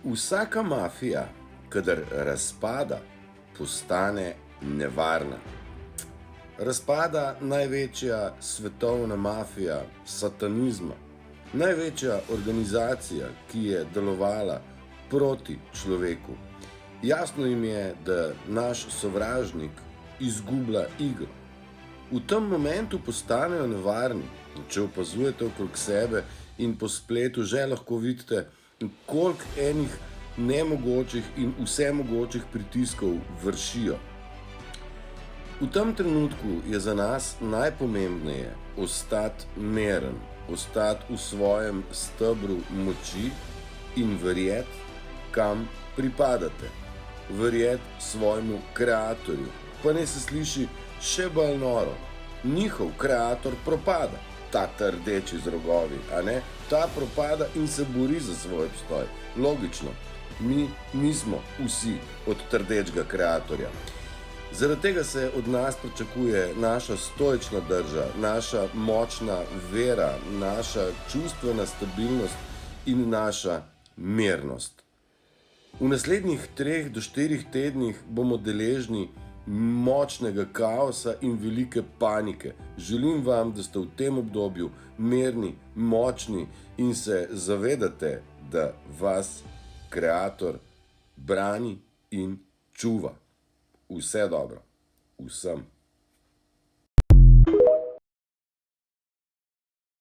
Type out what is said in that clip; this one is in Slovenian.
Vsaka mafija, kadar razpada, postane nevarna. Razpada največja svetovna mafija satanizma, največja organizacija, ki je delovala proti človeku. Jasno jim je, da naš sovražnik izgublja igro. V tem momentu postanejo nevarni. Če opazujete okrog sebe in po spletu že lahko vidite, koliko enih nemogočih in vsemogočih pritiskov vršijo. V tem trenutku je za nas najpomembneje ostati miren, ostati v svojem stebru moči in verjeti, kam pripadate. Verjeti svojemu kreatorju. Pa ne se sliši še bolj noro. Njihov kreator propada. Ta rdeči z rogovi, a ne? Ta propada in se bori za svoj obstoj. Logično, mi nismo vsi od rdečega kreatorja. Zaradi tega se od nas pričakuje naša stoična drža, naša močna vera, naša čustvena stabilnost in naša mirnost. V naslednjih 3 do 4 tednih bomo deležni močnega kaosa in velike panike. Želim vam, da ste v tem obdobju mirni, močni in se zavedate, da vas kreator brani in čuva. Vse dobro. Vsem.